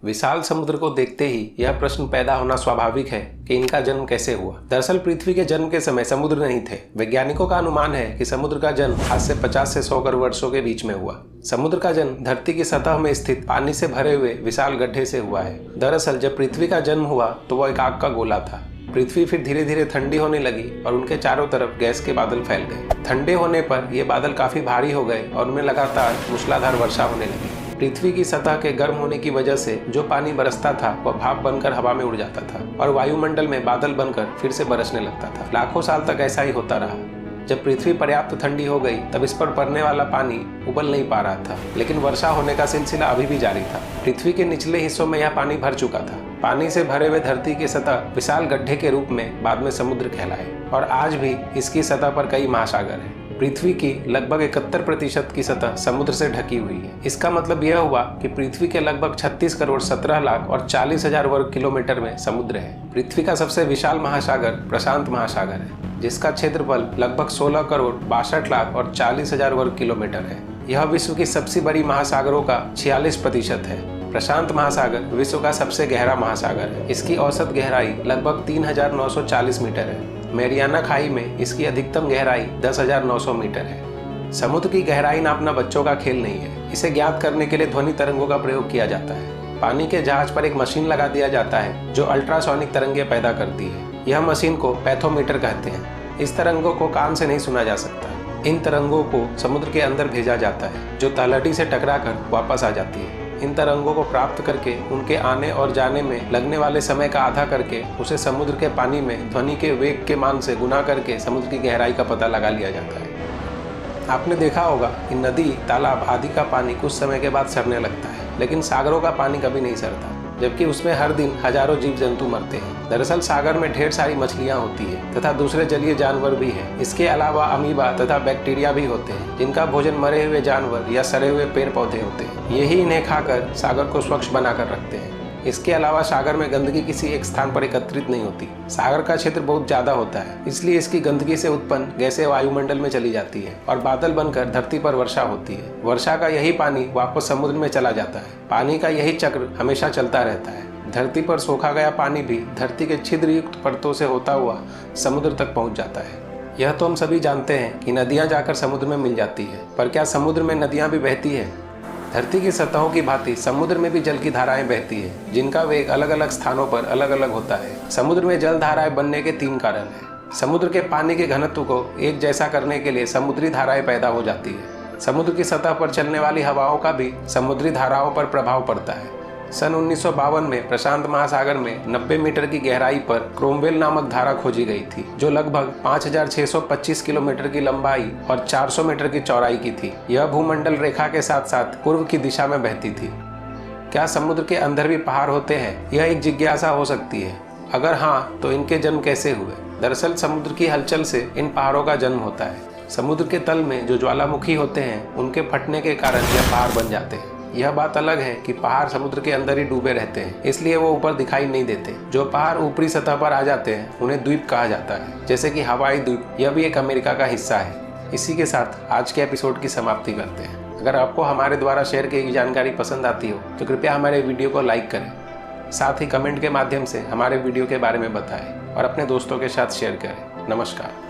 विशाल समुद्र को देखते ही यह प्रश्न पैदा होना स्वाभाविक है कि इनका जन्म कैसे हुआ। दरअसल पृथ्वी के जन्म के समय समुद्र नहीं थे। वैज्ञानिकों का अनुमान है कि समुद्र का जन्म आज से 50 से 100 करोड़ वर्षों के बीच में हुआ। समुद्र का जन्म धरती की सतह में स्थित पानी से भरे हुए विशाल गड्ढे से हुआ है। दरअसल जब पृथ्वी का जन्म हुआ तो वह एक आग का गोला था। पृथ्वी फिर धीरे धीरे ठंडी होने लगी और उनके चारों तरफ गैस के बादल फैल गए। ठंडे होने पर ये बादल काफी भारी हो गए और उनमें लगातार मूसलाधार वर्षा होने लगी। पृथ्वी की सतह के गर्म होने की वजह से जो पानी बरसता था वह भाप बनकर हवा में उड़ जाता था और वायुमंडल में बादल बनकर फिर से बरसने लगता था। लाखों साल तक ऐसा ही होता रहा। जब पृथ्वी पर्याप्त ठंडी हो गई तब इस पर पड़ने वाला पानी उबल नहीं पा रहा था, लेकिन वर्षा होने का सिलसिला अभी भी जारी था। पृथ्वी के निचले हिस्सों में यह पानी भर चुका था। पानी से भरे हुए धरती की सतह विशाल गड्ढे के रूप में बाद में समुद्र कहलाए और आज भी इसकी सतह पर कई महासागर हैं। पृथ्वी की लगभग 71% की सतह समुद्र से ढकी हुई है। इसका मतलब यह हुआ कि पृथ्वी के लगभग 36 करोड़ 17 लाख और 40,000 वर्ग किलोमीटर में समुद्र है। पृथ्वी का सबसे विशाल महासागर प्रशांत महासागर है, जिसका क्षेत्रफल लगभग 16 करोड़ 62 लाख और 40,000 वर्ग किलोमीटर है। यह विश्व की सबसे बड़ी महासागरों का 46% है। प्रशांत महासागर विश्व का सबसे गहरा महासागर है। इसकी औसत गहराई लगभग 3,940 मीटर है। मैरियाना खाई में इसकी अधिकतम गहराई 10,900 मीटर है। समुद्र की गहराई नापना बच्चों का खेल नहीं है। इसे ज्ञात करने के लिए ध्वनि तरंगों का प्रयोग किया जाता है। पानी के जहाज पर एक मशीन लगा दिया जाता है जो अल्ट्रासोनिक तरंगे पैदा करती है। यह मशीन को पैथोमीटर कहते हैं। इस तरंगों को कान से नहीं सुना जा सकता। इन तरंगों को समुद्र के अंदर भेजा जाता है जो तलहटी से टकरा कर वापस आ जाती है। इन तरंगों को प्राप्त करके उनके आने और जाने में लगने वाले समय का आधा करके उसे समुद्र के पानी में ध्वनि के वेग के मान से गुना करके समुद्र की गहराई का पता लगा लिया जाता है। आपने देखा होगा कि नदी, तालाब आदि का पानी कुछ समय के बाद सड़ने लगता है, लेकिन सागरों का पानी कभी नहीं सड़ता, जबकि उसमें हर दिन हजारों जीव जंतु मरते हैं। दरअसल सागर में ढेर सारी मछलियां होती है तथा दूसरे जलीय जानवर भी हैं। इसके अलावा अमीबा तथा बैक्टीरिया भी होते हैं, जिनका भोजन मरे हुए जानवर या सड़े हुए पेड़ पौधे होते हैं। यही इन्हें खाकर सागर को स्वच्छ बनाकर रखते हैं। इसके अलावा सागर में गंदगी किसी एक स्थान पर एकत्रित नहीं होती। सागर का क्षेत्र बहुत ज्यादा होता है, इसलिए इसकी गंदगी से उत्पन्न गैसें वायुमंडल में चली जाती है और बादल बनकर धरती पर वर्षा होती है। वर्षा का यही पानी वापस समुद्र में चला जाता है। पानी का यही चक्र हमेशा चलता रहता है। धरती पर सोखा गया पानी भी धरती के छिद्र युक्त परतों से होता हुआ समुद्र तक पहुंच जाता है। यह तो हम सभी जानते हैं कि नदियां जाकर समुद्र में मिल जाती है, पर क्या समुद्र में नदियां भी बहती है? धरती की सतहों की भांति समुद्र में भी जल की धाराएं बहती है, जिनका वेग अलग अलग स्थानों पर अलग अलग होता है। समुद्र में जल धाराएं बनने के 3 कारण हैं। समुद्र के पानी के घनत्व को एक जैसा करने के लिए समुद्री धाराएं पैदा हो जाती है। समुद्र की सतह पर चलने वाली हवाओं का भी समुद्री धाराओं पर प्रभाव पड़ता है। सन 1952 में प्रशांत महासागर में 90 मीटर की गहराई पर क्रोमवेल नामक धारा खोजी गई थी, जो लगभग 5,625 किलोमीटर की लंबाई और 400 मीटर की चौड़ाई की थी। यह भूमंडल रेखा के साथ साथ पूर्व की दिशा में बहती थी। क्या समुद्र के अंदर भी पहाड़ होते हैं? यह एक जिज्ञासा हो सकती है। अगर हाँ, तो इनके जन्म कैसे हुए? दरअसल समुद्र की हलचल से इन पहाड़ों का जन्म होता है। समुद्र के तल में जो ज्वालामुखी होते हैं, उनके फटने के कारण यह पहाड़ बन जाते हैं। यह बात अलग है कि पहाड़ समुद्र के अंदर ही डूबे रहते हैं, इसलिए वो ऊपर दिखाई नहीं देते। जो पहाड़ ऊपरी सतह पर आ जाते हैं उन्हें द्वीप कहा जाता है, जैसे कि हवाई द्वीप। यह भी एक अमेरिका का हिस्सा है। इसी के साथ आज के एपिसोड की समाप्ति करते हैं। अगर आपको हमारे द्वारा शेयर की गई जानकारी पसंद आती हो तो कृपया हमारे वीडियो को लाइक करें। साथ ही कमेंट के माध्यम से हमारे वीडियो के बारे में बताएं और अपने दोस्तों के साथ शेयर करें। नमस्कार।